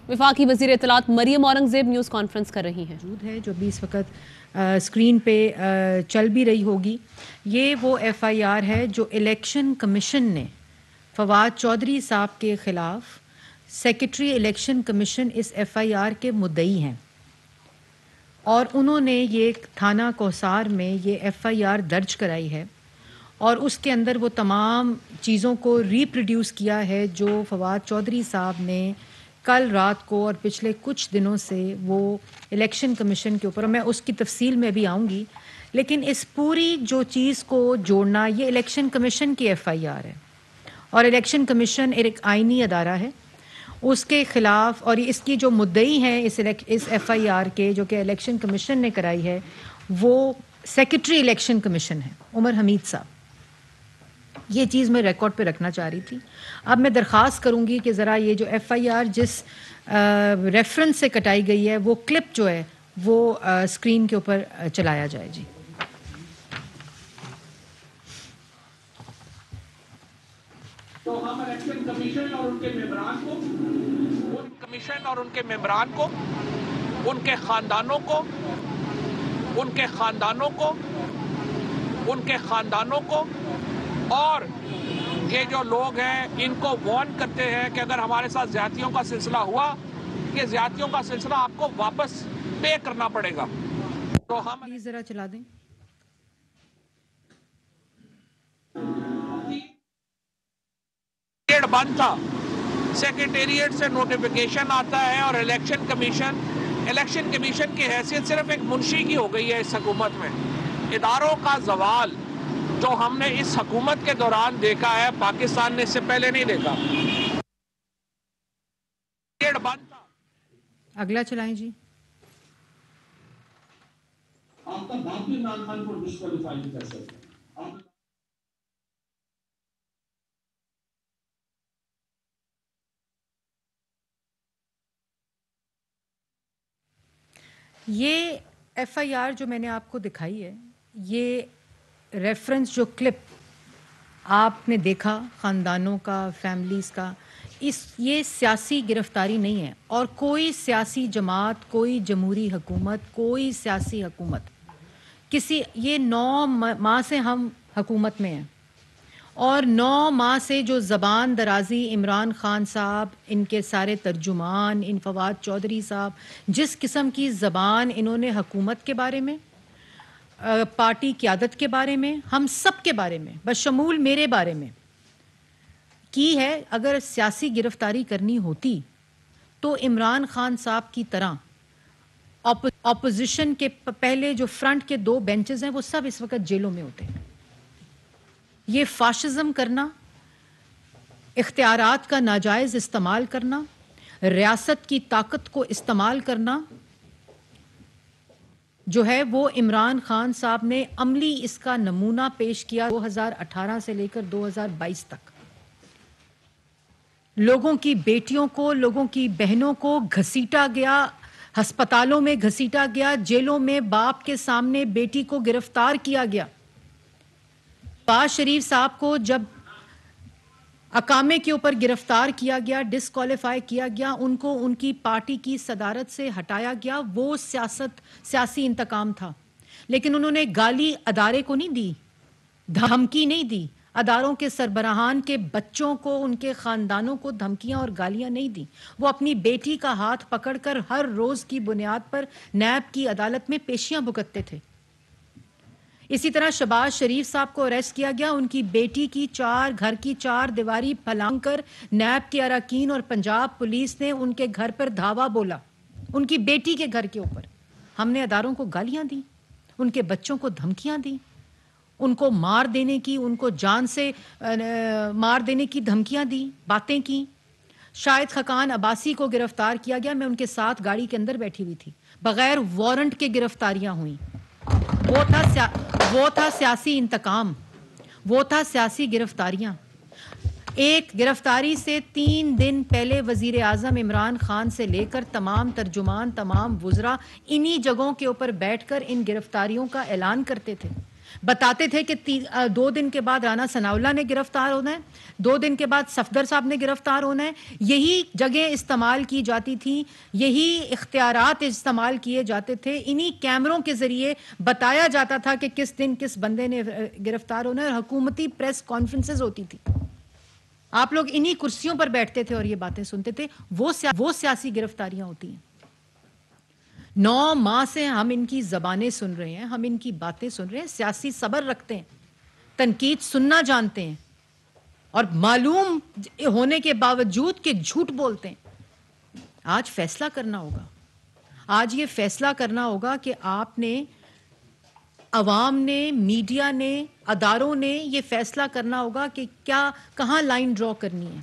وفاقی وزیر اطلاعات مریم اورنگزیب نیوز کانفرنس کر رہی ہیں. موجود ہے جو بھی اس وقت اسکرین پہ چل بھی رہی ہوگی. یہ وہ ایف آئی آر ہے جو الیکشن کمیشن نے فواد چودھری صاحب کے خلاف، سیکرٹری الیکشن کمیشن اس ایف آئی آر کے مدعی ہیں، اور انہوں نے یہ تھانہ کوثار میں یہ ایف آئی آر درج کرائی ہے، اور اس کے اندر وہ تمام چیزوں کو ریپروڈیوس کیا ہے جو فواد چودھری صاحب نے کل رات کو اور پچھلے کچھ دنوں سے وہ الیکشن کمیشن کے اوپر، میں اس کی تفصیل میں بھی آؤں گی، لیکن اس پوری جو چیز کو جوڑنا، یہ الیکشن کمیشن کی ایف آئی آر ہے، اور الیکشن کمیشن ایک آئینی ادارہ ہے. اس کے خلاف، اور اس کی جو مدعی ہیں اس ایف آئی آر کے، جو کہ الیکشن کمیشن نے کرائی ہے، وہ سیکرٹری الیکشن کمیشن ہے عمر حمید صاحب. یہ چیز میں ریکارڈ پہ رکھنا چاہ رہی تھی. اب میں درخواست کروں گی کہ ذرا یہ جو ایف آئی آر جس ریفرنس سے کٹائی گئی ہے وہ کلپ جو ہے وہ اسکرین کے اوپر چلایا جائے. جی تو ہم الیکشن کمیشن اور ان کے ممبران کو، ان کے خاندانوں کو اور یہ جو لوگ ہیں ان کو وارن کرتے ہیں کہ اگر ہمارے ساتھ زیادتیوں کا سلسلہ ہوا، یہ زیادتیوں کا سلسلہ آپ کو واپس پے کرنا پڑے گا. تو ہم پلیز ذرا چلا دیں. بند تھا، سیکریٹریٹ سے نوٹیفیکیشن آتا ہے، اور الیکشن کمیشن کی حیثیت صرف ایک منشی کی ہو گئی ہے اس حکومت میں. اداروں کا زوال جو ہم نے اس حکومت کے دوران دیکھا ہے، پاکستان نے اس سے پہلے نہیں دیکھا. بند تھا. اگلا چلائیں جی. آپ کا باپ بھی عمران خان کو ڈسکوالیفائی نہیں کر سکتے. یہ ایف آئی آر جو میں نے آپ کو دکھائی ہے، یہ ریفرنس جو کلپ آپ نے دیکھا خاندانوں کا، فیملیز کا، یہ سیاسی گرفتاری نہیں ہے، اور کوئی سیاسی جماعت، کوئی جمہوری حکومت، کوئی سیاسی حکومت یہ 9 ماہ سے ہم حکومت میں ہیں، اور 9 ماہ سے جو زبان درازی عمران خان صاحب، ان کے سارے ترجمان، ان فواد چودھری صاحب، جس قسم کی زبان انہوں نے حکومت کے بارے میں، پارٹی قیادت کے بارے میں، ہم سب کے بارے میں، بشمول میرے بارے میں کی ہے. اگر سیاسی گرفتاری کرنی ہوتی تو عمران خان صاحب کی طرح اپوزیشن کے پہلے جو فرنٹ کے 2 بینچز ہیں وہ سب اس وقت جیلوں میں ہوتے ہیں. یہ فاشزم کرنا، اختیارات کا ناجائز استعمال کرنا، ریاست کی طاقت کو استعمال کرنا جو ہے، وہ عمران خان صاحب نے عملی اس کا نمونہ پیش کیا 2018 سے لے کر 2022 تک. لوگوں کی بیٹیوں کو، لوگوں کی بہنوں کو گھسیٹا گیا، ہسپتالوں میں گھسیٹا گیا، جیلوں میں باپ کے سامنے بیٹی کو گرفتار کیا گیا. باز شریف صاحب کو جب اقامے کے اوپر گرفتار کیا گیا، ڈسکوالیفائی کیا گیا، ان کو ان کی پارٹی کی صدارت سے ہٹایا گیا. وہ سیاسی انتقام تھا، لیکن انہوں نے گالی ادارے کو نہیں دی، دھمکی نہیں دی. اداروں کے سربراہان کے بچوں کو، ان کے خاندانوں کو دھمکیاں اور گالیاں نہیں دی. وہ اپنی بیٹی کا ہاتھ پکڑ کر ہر روز کی بنیاد پر نیب کی عدالت میں پیشیاں بھگتتے تھے. اسی طرح شہباز شریف صاحب کو اریسٹ کیا گیا. ان کی بیٹی کی گھر کی 4 دیواری پھلانگ کر نیب کے اراکین اور پنجاب پولیس نے ان کے گھر پر دھاوا بولا، ان کی بیٹی کے گھر کے اوپر. ہم نے اداروں کو گالیاں دی، ان کے بچوں کو دھمکیاں دی، ان کو مار دینے کی، ان کو جان سے مار دینے کی دھمکیاں دی، باتیں کی. شاہد خاقان عباسی کو گرفتار کیا گیا. میں ان کے ساتھ گاڑی کے اندر بیٹھی ہوئی تھی. بغیر وارنٹ کے گرفتاریاں ہوئیں. وہ تھا سیاسی انتقام، وہ تھا سیاسی گرفتاریاں. ایک گرفتاری سے 3 دن پہلے وزیر اعظم عمران خان سے لے کر تمام ترجمان، تمام وزراء انہی جگہوں کے اوپر بیٹھ کر ان گرفتاریوں کا اعلان کرتے تھے. بتاتے تھے کہ 2 دن کے بعد رانا ثناءاللہ نے گرفتار ہونا ہے, 2 دن کے بعد صفدر صاحب نے گرفتار ہونا ہے. یہی جگہ استعمال کی جاتی تھی, یہی اختیارات استعمال کیے جاتے تھے, انہی کیمروں کے ذریعے بتایا جاتا تھا کہ کس دن کس بندے نے گرفتار ہونا ہے, اور حکومتی پریس کانفرنسز ہوتی تھی. آپ لوگ انہی کرسیوں پر بیٹھتے تھے اور یہ باتیں سنتے تھے. وہ سیاسی گرفتاریاں ہوتی ہیں. 9 ماہ سے ہم ان کی زبانیں سن رہے ہیں, ہم ان کی باتیں سن رہے ہیں, سیاسی صبر رکھتے ہیں, تنقید سننا جانتے ہیں, اور معلوم ہونے کے باوجود کہ جھوٹ بولتے ہیں. آج فیصلہ کرنا ہوگا, آج یہ فیصلہ کرنا ہوگا کہ آپ نے, عوام نے, میڈیا نے, اداروں نے یہ فیصلہ کرنا ہوگا کہ کیا کہاں لائن ڈرا کرنی ہے,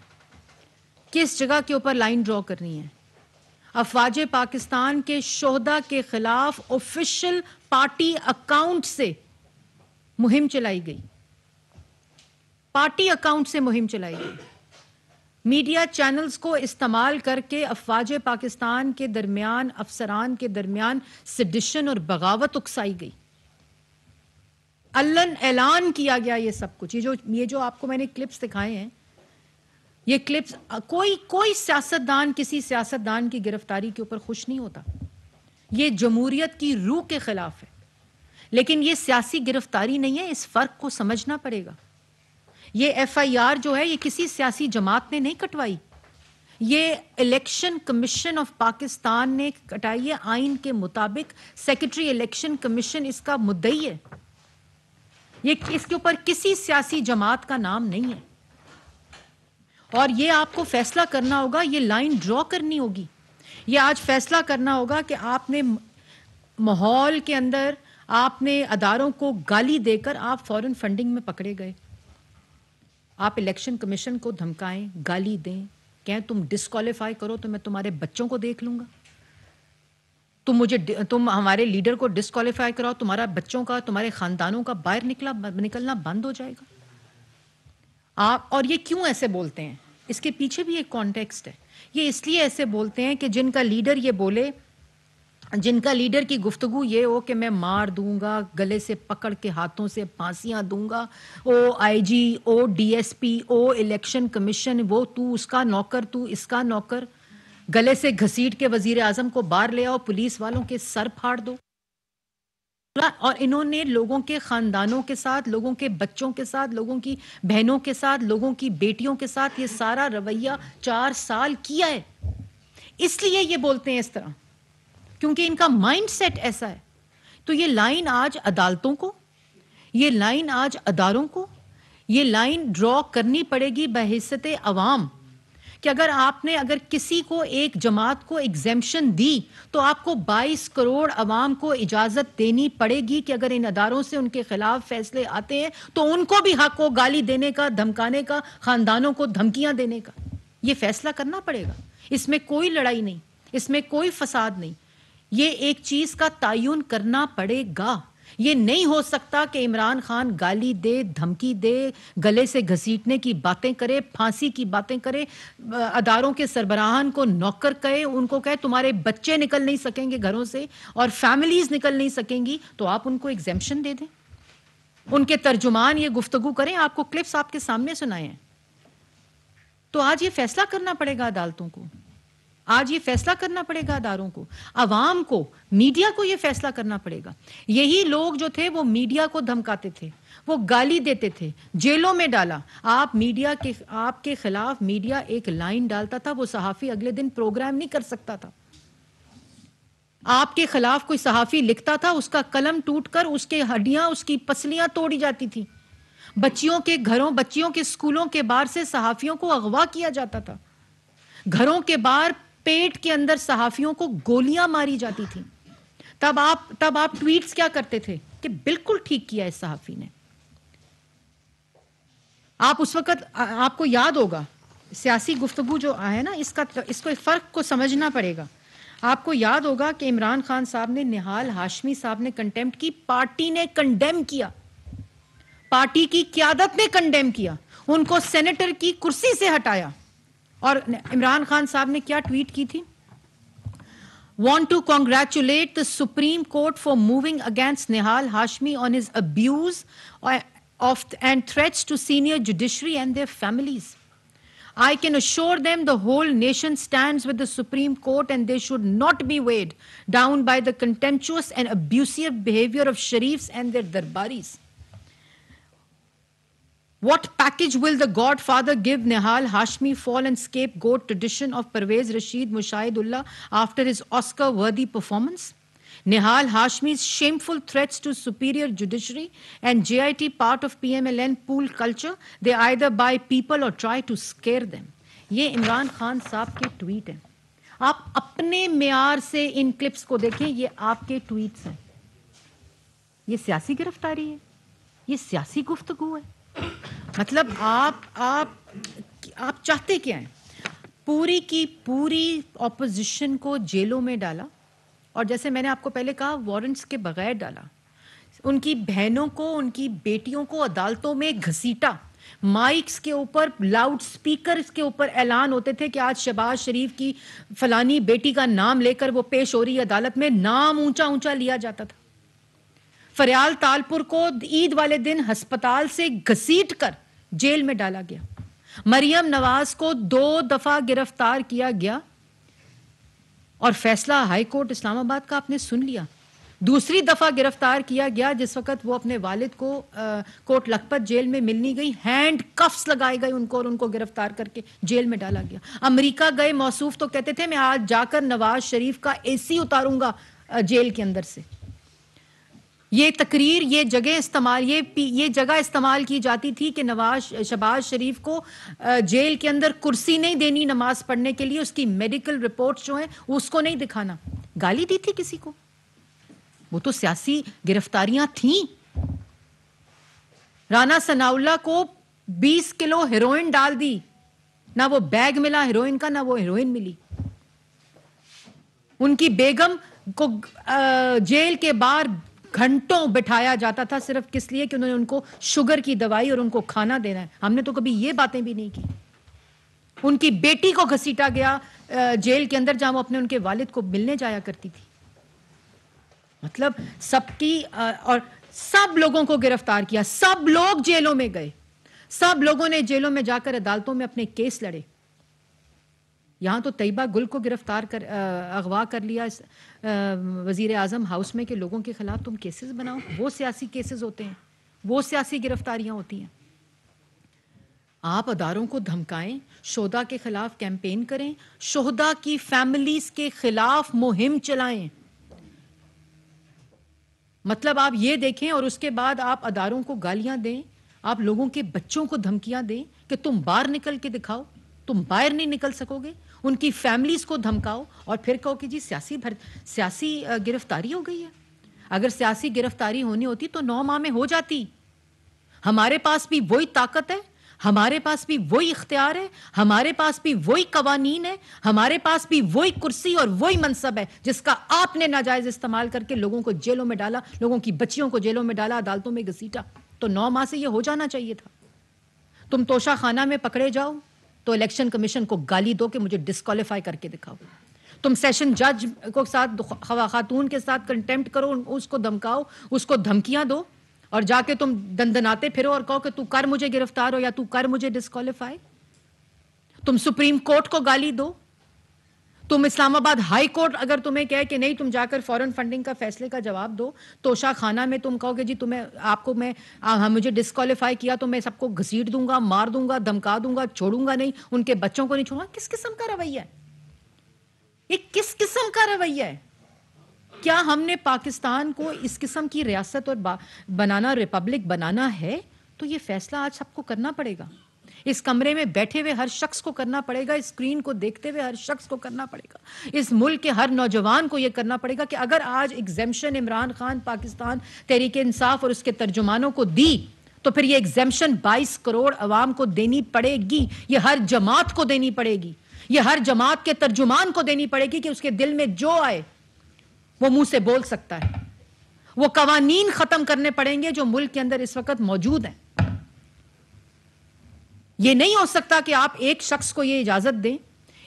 کس جگہ کے اوپر لائن ڈرا کرنی ہے. افواج پاکستان کے شہداء کے خلاف آفیشل پارٹی اکاؤنٹ سے مہم چلائی گئی, پارٹی اکاؤنٹ سے مہم چلائی گئی. میڈیا چینلز کو استعمال کر کے افواج پاکستان کے درمیان, افسران کے درمیان سیڈیشن اور بغاوت اکسائی گئی. علن اعلان کیا گیا یہ سب کچھ. یہ جو آپ کو میں نے کلپس دکھائے ہیں, یہ کلپس, کوئی سیاستدان کسی سیاستدان کی گرفتاری کے اوپر خوش نہیں ہوتا. یہ جمہوریت کی روح کے خلاف ہے. لیکن یہ سیاسی گرفتاری نہیں ہے, اس فرق کو سمجھنا پڑے گا. یہ ایف آئی آر جو ہے یہ کسی سیاسی جماعت نے نہیں کٹوائی, یہ الیکشن کمیشن آف پاکستان نے کٹائی ہے. آئین کے مطابق سیکرٹری الیکشن کمیشن اس کا مدعی ہے. یہ اس کے اوپر کسی سیاسی جماعت کا نام نہیں ہے. اور یہ آپ کو فیصلہ کرنا ہوگا, یہ لائن ڈرا کرنی ہوگی. یہ آج فیصلہ کرنا ہوگا کہ آپ نے ماحول کے اندر, آپ نے اداروں کو گالی دے کر آپ فورن فنڈنگ میں پکڑے گئے. آپ الیکشن کمیشن کو دھمکائیں, گالی دیں, کہیں تم ڈسکوالیفائی کرو تو میں تمہارے بچوں کو دیکھ لوں گا, تم ہمارے لیڈر کو ڈسکوالیفائی کراؤ, تمہارا بچوں کا, تمہارے خاندانوں کا باہر نکلنا بند ہو جائے گا. آپ, اور یہ کیوں ایسے بولتے ہیں, اس کے پیچھے بھی ایک کانٹیکسٹ ہے. یہ اس لیے ایسے بولتے ہیں کہ جن کا لیڈر یہ بولے, جن کا لیڈر کی گفتگو یہ ہو کہ میں مار دوں گا, گلے سے پکڑ کے ہاتھوں سے پھانسیاں دوں گا, او آئی جی, او ڈی ایس پی, او الیکشن کمیشن, وہ تو اس کا نوکر, تو اس کا نوکر, گلے سے گھسیٹ کے وزیر اعظم کو باہر لے آؤ, پولیس والوں کے سر پھاڑ دو. اور انہوں نے لوگوں کے خاندانوں کے ساتھ, لوگوں کے بچوں کے ساتھ, لوگوں کی بہنوں کے ساتھ, لوگوں کی بیٹیوں کے ساتھ یہ سارا رویہ 4 سال کیا ہے. اس لیے یہ بولتے ہیں اس طرح, کیونکہ ان کا مائنڈ سیٹ ایسا ہے. تو یہ لائن آج عدالتوں کو, یہ لائن آج اداروں کو, یہ لائن ڈرا کرنی پڑے گی بحیثیت عوام, کہ اگر کسی کو, ایک جماعت کو ایگزیمپشن دی تو آپ کو 22 کروڑ عوام کو اجازت دینی پڑے گی کہ اگر ان اداروں سے ان کے خلاف فیصلے آتے ہیں تو ان کو بھی حق ہو گالی دینے کا, دھمکانے کا, خاندانوں کو دھمکیاں دینے کا. یہ فیصلہ کرنا پڑے گا. اس میں کوئی لڑائی نہیں, اس میں کوئی فساد نہیں. یہ ایک چیز کا تعین کرنا پڑے گا. یہ نہیں ہو سکتا کہ عمران خان گالی دے, دھمکی دے, گلے سے گھسیٹنے کی باتیں کرے, پھانسی کی باتیں کرے, اداروں کے سربراہان کو نوکر کہے, ان کو کہے تمہارے بچے نکل نہیں سکیں گے گھروں سے اور فیملیز نکل نہیں سکیں گی, تو آپ ان کو ایگزیمپشن دے دیں. ان کے ترجمان یہ گفتگو کریں, آپ کو کلپس آپ کے سامنے سنائے ہیں. تو آج یہ فیصلہ کرنا پڑے گا عدالتوں کو, آج یہ فیصلہ کرنا پڑے گا اداروں کو, عوام کو, میڈیا کو یہ فیصلہ کرنا پڑے گا. یہی لوگ جو تھے وہ میڈیا کو دھمکاتے تھے, وہ گالی دیتے تھے, جیلوں میں ڈالا. آپ کے خلاف میڈیا ایک لائن ڈالتا تھا, وہ صحافی اگلے دن پروگرام نہیں کر سکتا تھا. آپ کے خلاف کوئی صحافی لکھتا تھا, اس کا قلم ٹوٹ کر اس کے ہڈیاں, اس کی پسلیاں توڑی جاتی تھی. بچیوں کے گھروں, بچیوں کے اسکولوں کے باہر سے صحافیوں کو اغوا کیا جاتا تھا. گھروں کے باہر پیٹ کے اندر صحافیوں کو گولیاں ماری جاتی تھیں. تب آپ ٹویٹس کیا کرتے تھے کہ بالکل ٹھیک کیا اس صحافی نے. آپ اس وقت, آپ کو یاد ہوگا سیاسی گفتگو جو ہے نا, اس کو فرق کو سمجھنا پڑے گا. آپ کو یاد ہوگا کہ عمران خان صاحب نے, نہال ہاشمی صاحب نے کنٹیمپٹ کی, پارٹی نے کنڈیم کیا, پارٹی کی قیادت نے کنڈیم کیا, ان کو سینیٹر کی کرسی سے ہٹایا. اور عمران خان صاحب نے کیا ٹویٹ کی تھی, Want to congratulate the Supreme Court for moving against Nehal Hashmi on his abuse and threats to senior judiciary and their families. I can assure them the whole nation stands with the Supreme Court and they should not be weighed down by the contemptuous and abusive behavior of Sharifs and their darbaris. What package will the Godfather give Nehal Hashmi fallen scapegoat tradition of Pervez Rashid Mushahidullah after his Oscar-worthy performance? Nehal Hashmi's shameful threats to superior judiciary and JIT part of PMLN pool culture, they either buy people or try to scare them. یہ عمران خان صاحب کے tweet ہیں. آپ اپنے معیار سے ان clips کو دیکھیں, یہ آپ کے ٹویٹس ہیں. یہ سیاسی گرفتاری ہے, یہ سیاسی گفتگو ہے. مطلب آپ چاہتے کیا ہیں؟ پوری کی پوری اپوزیشن کو جیلوں میں ڈالا, اور جیسے میں نے آپ کو پہلے کہا وارنٹس کے بغیر ڈالا. ان کی بہنوں کو, ان کی بیٹیوں کو عدالتوں میں گھسیٹا. مائکس کے اوپر, لاؤڈ سپیکرز کے اوپر اعلان ہوتے تھے کہ آج شہباز شریف کی فلانی بیٹی کا نام لے کر وہ پیش ہو رہی ہے عدالت میں. نام اونچا اونچا لیا جاتا تھا. فریال تالپور کو عید والے دن ہسپتال سے گھسیٹ کر جیل میں ڈالا گیا. مریم نواز کو 2 دفعہ گرفتار کیا گیا, اور فیصلہ ہائی کورٹ اسلام آباد کا آپ نے سن لیا. دوسری دفعہ گرفتار کیا گیا جس وقت وہ اپنے والد کو کوٹ لکھپت جیل میں ملنی گئی. ہینڈ کفس لگائے گئے ان کو اور ان کو گرفتار کر کے جیل میں ڈالا گیا. امریکہ گئے موصوف تو کہتے تھے میں آج جا کر نواز شریف کا اے سی اتاروں گا جیل کے اندر سے. یہ تقریر, یہ جگہ استعمال, یہ جگہ استعمال کی جاتی تھی کہ شہباز شریف کو جیل کے اندر کرسی نہیں دینی نماز پڑھنے کے لیے, اس کی میڈیکل رپورٹس جو ہیں اس کو نہیں دکھانا. گالی دی تھی کسی کو؟ وہ تو سیاسی گرفتاریاں تھیں. رانا ثناءاللہ کو 20 کلو ہیروئن ڈال دی, نہ وہ بیگ ملا ہیروئن کا, نہ وہ ہیروئن ملی. ان کی بیگم کو جیل کے باہر گھنٹوں بٹھایا جاتا تھا صرف کس لیے کہ انہوں نے ان کو شوگر کی دوائی اور ان کو کھانا دینا ہے. ہم نے تو کبھی یہ باتیں بھی نہیں کی. ان کی بیٹی کو گھسیٹا گیا جیل کے اندر جہاں وہ ان کے والد کو ملنے جایا کرتی تھی. مطلب سب کی, اور سب لوگوں کو گرفتار کیا, سب لوگ جیلوں میں گئے, سب لوگوں نے جیلوں میں جا کر عدالتوں میں اپنے کیس لڑے. یہاں تو طیبہ گل کو گرفتار کر اغوا کر لیا وزیر اعظم ہاؤس میں کہ لوگوں کے خلاف تم کیسز بناؤ. وہ سیاسی کیسز ہوتے ہیں, وہ سیاسی گرفتاریاں ہوتی ہیں. آپ اداروں کو دھمکائیں, شہداء کے خلاف کیمپین کریں, شہداء کی فیملیز کے خلاف مہم چلائیں. مطلب آپ یہ دیکھیں اور اس کے بعد آپ اداروں کو گالیاں دیں, آپ لوگوں کے بچوں کو دھمکیاں دیں کہ تم باہر نکل کے دکھاؤ, تم باہر نہیں نکل سکو گے. ان کی فیملیز کو دھمکاؤ اور پھر کہو کہ جی سیاسی گرفتاری ہو گئی ہے. اگر سیاسی گرفتاری ہونی ہوتی تو 9 ماہ میں ہو جاتی. ہمارے پاس بھی وہی طاقت ہے, ہمارے پاس بھی وہی اختیار ہے, ہمارے پاس بھی وہی قوانین ہے, ہمارے پاس بھی وہی کرسی اور وہی منصب ہے جس کا آپ نے ناجائز استعمال کر کے لوگوں کو جیلوں میں ڈالا, لوگوں کی بچیوں کو جیلوں میں ڈالا, عدالتوں میں گھسیٹا. تو 9 ماہ سے یہ ہو جانا چاہیے تھا. تم توشہ خانہ میں پکڑے جاؤ تو الیکشن کمیشن کو گالی دو کہ مجھے ڈسکوالیفائی کر کے دکھاؤ. تم سیشن جج کو ساتھ خاتون کے ساتھ کنٹیمپٹ کرو, اس کو دھمکاؤ, اس کو دھمکیاں دو, اور جا کے تم دندناتے پھرو اور کہو کہ تو کر مجھے گرفتار ہو یا تو کر مجھے ڈسکوالیفائی. تم سپریم کورٹ کو گالی دو, تم اسلام آباد ہائی کورٹ اگر تمہیں کہے کہ نہیں تم جا کر فورن فنڈنگ کا فیصلے کا جواب دو, توشہ خانہ میں تم کہو کہ جی تمہیں آپ کو میں مجھے ڈسکوالیفائی کیا تو میں سب کو گھسیٹ دوں گا, مار دوں گا, دھمکا دوں گا, چھوڑوں گا نہیں, ان کے بچوں کو نہیں چھوڑوں گا. کس قسم کا رویہ ہے یہ؟ کس قسم کا رویہ ہے؟ کیا ہم نے پاکستان کو اس قسم کی ریاست اور بنانا, ریپبلک بنانا ہے تو یہ فیصلہ آج سب کو کرنا پڑے گا. اس کمرے میں بیٹھے ہوئے ہر شخص کو کرنا پڑے گا, اسکرین کو دیکھتے ہوئے ہر شخص کو کرنا پڑے گا, اس ملک کے ہر نوجوان کو یہ کرنا پڑے گا کہ اگر آج ایگزیمشن عمران خان پاکستان تحریک انصاف اور اس کے ترجمانوں کو دی تو پھر یہ ایگزیمشن 22 کروڑ عوام کو دینی پڑے گی. یہ ہر جماعت کو دینی پڑے گی, یہ ہر جماعت کے ترجمان کو دینی پڑے گی کہ اس کے دل میں جو آئے وہ منہ سے بول سکتا ہے. وہ قوانین ختم کرنے پڑیں گے جو ملک کے اندر اس وقت موجود ہیں. یہ نہیں ہو سکتا کہ آپ ایک شخص کو یہ اجازت دیں,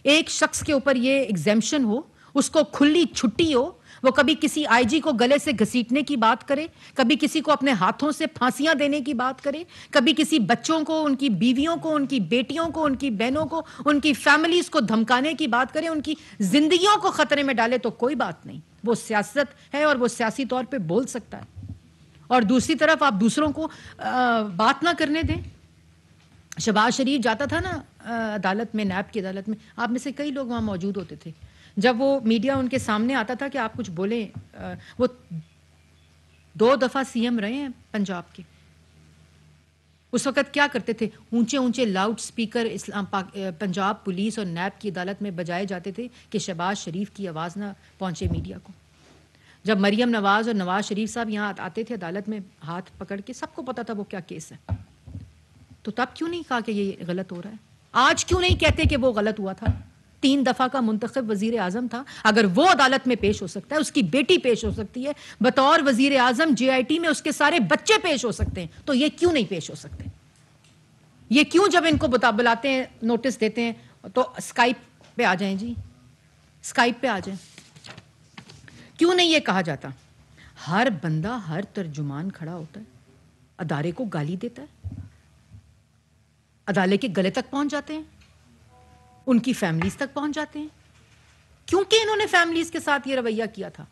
ایک شخص کے اوپر یہ ایگزیمشن ہو اس کو کھلی چھٹی ہو, وہ کبھی کسی آئی جی کو گلے سے گھسیٹنے کی بات کرے, کبھی کسی کو اپنے ہاتھوں سے پھانسیاں دینے کی بات کرے, کبھی کسی بچوں کو, ان کی بیویوں کو, ان کی بیٹیوں کو, ان کی بہنوں کو, ان کی فیملیز کو دھمکانے کی بات کرے, ان کی زندگیوں کو خطرے میں ڈالے, تو کوئی بات نہیں, وہ سیاست ہے اور وہ سیاسی طور پہ بول سکتا ہے. اور دوسری طرف آپ دوسروں کو بات نہ کرنے دیں. شہباز شریف جاتا تھا نا عدالت میں, نیب کی عدالت میں, آپ میں سے کئی لوگ وہاں موجود ہوتے تھے. جب وہ میڈیا ان کے سامنے آتا تھا کہ آپ کچھ بولیں, وہ 2 دفعہ سی ایم رہے ہیں پنجاب کے, اس وقت کیا کرتے تھے, اونچے اونچے لاؤڈ سپیکر پنجاب پولیس اور نیب کی عدالت میں بجائے جاتے تھے کہ شہباز شریف کی آواز نہ پہنچے میڈیا کو. جب مریم نواز اور نواز شریف صاحب یہاں آتے تھے عدالت میں ہاتھ پکڑ کے, سب کو پتا تھا وہ کیا کیس ہے, تو تب کیوں نہیں کہا کہ یہ غلط ہو رہا ہے؟ آج کیوں نہیں کہتے کہ وہ غلط ہوا تھا؟ 3 دفعہ کا منتخب وزیر اعظم تھا, اگر وہ عدالت میں پیش ہو سکتا ہے, اس کی بیٹی پیش ہو سکتی ہے, بطور وزیر اعظم جے آئی ٹی میں اس کے سارے بچے پیش ہو سکتے ہیں, تو یہ کیوں نہیں پیش ہو سکتے؟ یہ کیوں جب ان کو بلاتے ہیں, نوٹس دیتے ہیں, تو اسکائپ پہ آ جائیں جی, اسکائپ پہ آ جائیں, کیوں نہیں یہ کہا جاتا؟ ہر بندہ, ہر ترجمان کھڑا ہوتا ہے, ادارے کو گالی دیتا ہے, عدالت کے گلے تک پہنچ جاتے ہیں, ان کی فیملیز تک پہنچ جاتے ہیں. کیونکہ انہوں نے فیملیز کے ساتھ یہ رویہ کیا تھا,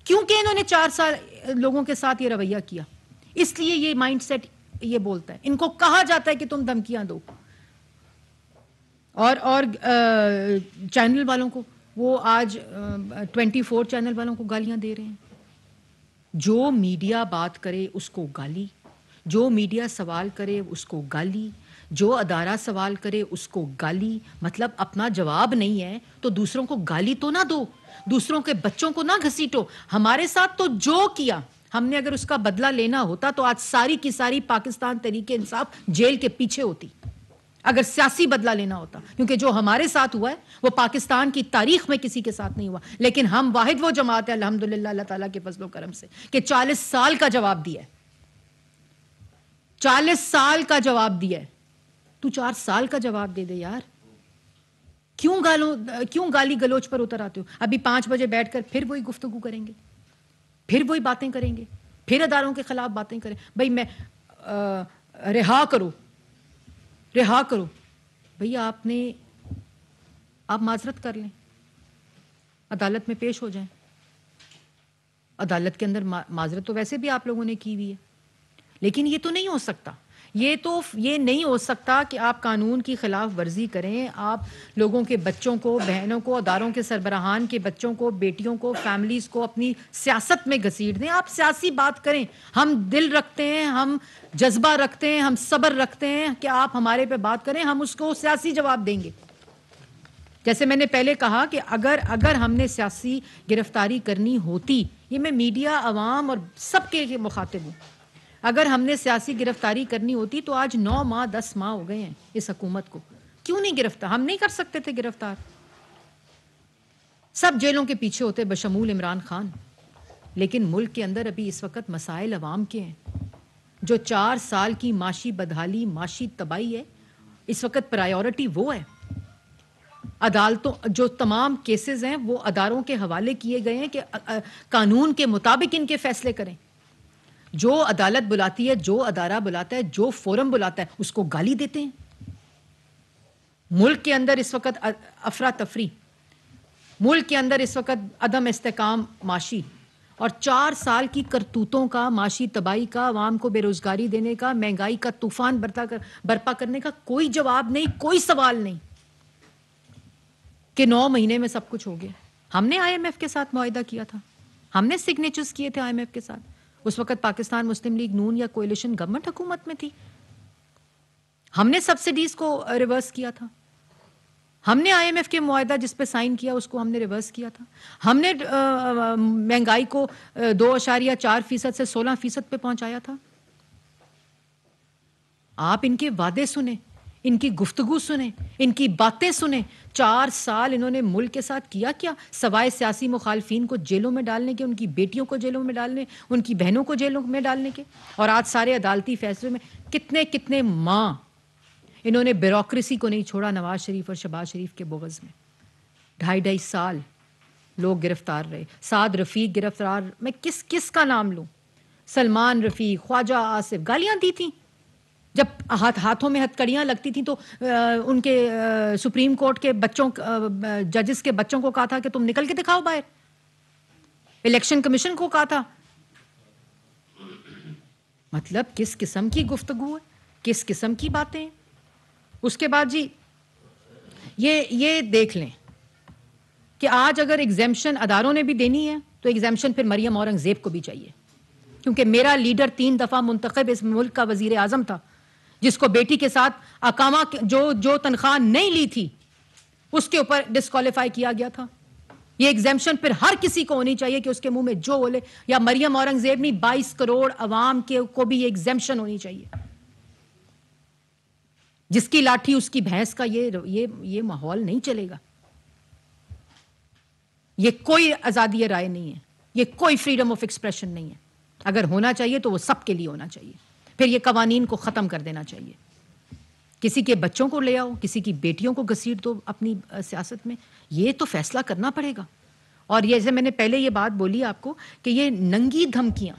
کیونکہ انہوں نے 4 سال لوگوں کے ساتھ یہ رویہ کیا, اس لیے یہ مائنڈ سیٹ یہ بولتا ہے. ان کو کہا جاتا ہے کہ تم دھمکیاں دو, اور چینل والوں کو, وہ آج 24 چینل والوں کو گالیاں دے رہے ہیں. جو میڈیا بات کرے اس کو گالی, جو میڈیا سوال کرے اس کو گالی, جو ادارہ سوال کرے اس کو گالی. مطلب اپنا جواب نہیں ہے تو دوسروں کو گالی تو نہ دو, دوسروں کے بچوں کو نہ گھسیٹو. ہمارے ساتھ تو جو کیا, ہم نے اگر اس کا بدلہ لینا ہوتا تو آج ساری کی ساری پاکستان تحریک انصاف جیل کے پیچھے ہوتی, اگر سیاسی بدلہ لینا ہوتا. کیونکہ جو ہمارے ساتھ ہوا ہے وہ پاکستان کی تاریخ میں کسی کے ساتھ نہیں ہوا. لیکن ہم واحد وہ جماعت ہے الحمدللہ اللہ تعالیٰ کے فضل و کرم سے کہ 40 سال کا جواب دیا ہے, 40 سال کا جواب دیا ہے. تو 4 سال کا جواب دے دے یار, کیوں گالی گلوچ پر اتر آتے ہو؟ ابھی 5 بجے بیٹھ کر پھر وہی گفتگو کریں گے, پھر وہی باتیں کریں گے, پھر اداروں کے خلاف باتیں کریں. بھائی میں رہا کرو, رہا کرو. بھئی آپ معذرت کر لیں, عدالت میں پیش ہو جائیں. عدالت کے اندر معذرت تو ویسے بھی آپ لوگوں نے کی ہوئی ہے, لیکن یہ تو نہیں ہو سکتا. یہ نہیں ہو سکتا کہ آپ قانون کی خلاف ورزی کریں, آپ لوگوں کے بچوں کو, بہنوں کو, اداروں کے سربراہان کے بچوں کو, بیٹیوں کو, فیملیز کو اپنی سیاست میں گھسیٹ دیں. آپ سیاسی بات کریں, ہم دل رکھتے ہیں, ہم جذبہ رکھتے ہیں, ہم صبر رکھتے ہیں کہ آپ ہمارے پہ بات کریں, ہم اس کو سیاسی جواب دیں گے. جیسے میں نے پہلے کہا کہ اگر ہم نے سیاسی گرفتاری کرنی ہوتی, یہ میں میڈیا, عوام اور سب کے مخاطب ہوں, اگر ہم نے سیاسی گرفتاری کرنی ہوتی تو آج 9 ماہ 10 ماہ ہو گئے ہیں اس حکومت کو. کیوں نہیں گرفتار؟ ہم نہیں کر سکتے تھے گرفتار. سب جیلوں کے پیچھے ہوتے بشمول عمران خان. لیکن ملک کے اندر ابھی اس وقت مسائل عوام کے ہیں. جو 4 سال کی معاشی بدحالی, معاشی تباہی ہے, اس وقت پرائیورٹی وہ ہے. عدالتوں جو تمام کیسز ہیں وہ اداروں کے حوالے کیے گئے ہیں کہ قانون کے مطابق ان کے فیصلے کریں. جو عدالت بلاتی ہے, جو ادارہ بلاتا ہے, جو فورم بلاتا ہے, اس کو گالی دیتے ہیں. ملک کے اندر اس وقت افراتفری, ملک کے اندر اس وقت عدم استحکام معاشی, اور 4 سال کی کرتوتوں کا, معاشی تباہی کا, عوام کو بے روزگاری دینے کا, مہنگائی کا طوفان برپا کرنے کا کوئی جواب نہیں, کوئی سوال نہیں کہ 9 مہینے میں سب کچھ ہو گیا. ہم نے آئی ایم ایف کے ساتھ معاہدہ کیا تھا, ہم نے سگنیچرز کیے تھے آئی ایم ایف کے ساتھ. اس وقت پاکستان مسلم لیگ نون یا کوئلیشن گورنمنٹ حکومت میں تھی. ہم نے سبسڈیز کو ریورس کیا تھا, ہم نے آئی ایم ایف کے معاہدہ جس پہ سائن کیا اس کو ہم نے ریورس کیا تھا. ہم نے مہنگائی کو 2.4% سے 16% پہ پہنچایا تھا. آپ ان کے وعدے سنیں, ان کی گفتگو سنیں, ان کی باتیں سنیں. 4 سال انہوں نے ملک کے ساتھ کیا کیا سوائے سیاسی مخالفین کو جیلوں میں ڈالنے کے, ان کی بیٹیوں کو جیلوں میں ڈالنے, ان کی بہنوں کو جیلوں میں ڈالنے کے. اور آج سارے عدالتی فیصلوں میں کتنے ماہ انہوں نے بیوروکریسی کو نہیں چھوڑا نواز شریف اور شہباز شریف کے بغض میں. 2.5 سال لوگ گرفتار رہے. سعد رفیق گرفتار, میں کس کا نام لوں؟ سلمان رفیق, خواجہ آصف, گالیاں دی تھیں جب ہاتھوں میں ہتھکڑیاں لگتی تھیں تو ان کے سپریم کورٹ کے بچوں, ججز کے بچوں کو کہا تھا کہ تم نکل کے دکھاؤ باہر. الیکشن کمیشن کو کہا تھا. مطلب کس قسم کی گفتگو ہے, کس قسم کی باتیں ہیں. اس کے بعد جی یہ دیکھ لیں کہ آج اگر ایگزیمشن اداروں نے بھی دینی ہے تو ایگزیمشن پھر مریم اورنگزیب کو بھی چاہیے, کیونکہ میرا لیڈر 3 دفعہ منتخب اس ملک کا وزیر اعظم تھا, جس کو بیٹی کے ساتھ اقامہ جو تنخواہ نہیں لی تھی اس کے اوپر ڈسکوالیفائی کیا گیا تھا. یہ ایگزیمشن پھر ہر کسی کو ہونی چاہیے کہ اس کے منہ میں جو بولے, یا مریم اورنگزیب نہیں 22 کروڑ عوام کو بھی یہ ایگزیمشن ہونی چاہیے. جس کی لاٹھی اس کی بھینس کا یہ ماحول نہیں چلے گا. یہ کوئی آزادی رائے نہیں ہے, یہ کوئی فریڈم آف ایکسپریشن نہیں ہے. اگر ہونا چاہیے تو وہ سب کے لیے ہونا چاہیے. پھر یہ قوانین کو ختم کر دینا چاہیے. کسی کے بچوں کو لے آؤ, کسی کی بیٹیوں کو گھسیٹ دو اپنی سیاست میں, یہ تو فیصلہ کرنا پڑے گا. اور یہ جیسے میں نے پہلے یہ بات بولی آپ کو کہ یہ ننگی دھمکیاں,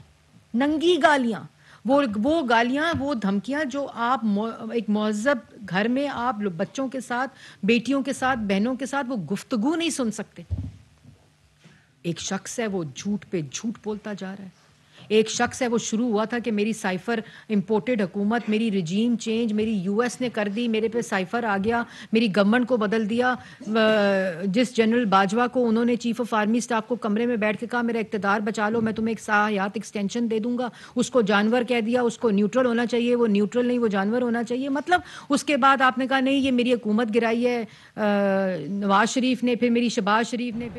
ننگی گالیاں, وہ گالیاں, وہ دھمکیاں جو آپ ایک مہذب گھر میں آپ بچوں کے ساتھ, بیٹیوں کے ساتھ, بہنوں کے ساتھ وہ گفتگو نہیں سن سکتے. ایک شخص ہے وہ جھوٹ پہ جھوٹ بولتا جا رہا ہے. ایک شخص ہے وہ شروع ہوا تھا کہ میری سائفر امپورٹڈ حکومت, میری رجیم چینج میری یو ایس نے کر دی, میرے پہ سائفر آ گیا, میری گورنمنٹ کو بدل دیا. جس جنرل باجوہ کو انہوں نے چیف آف آرمی اسٹاف کو کمرے میں بیٹھ کے کہا میرا اقتدار بچا لو, میں تمہیں ایک حیات ایکسٹینشن دے دوں گا, اس کو جانور کہہ دیا. اس کو نیوٹرل ہونا چاہیے, وہ نیوٹرل نہیں, وہ جانور ہونا چاہیے. مطلب اس کے بعد آپ نے کہا نہیں یہ میری حکومت گرائی ہے نواز شریف نے, پھر میری شہباز شریف نے.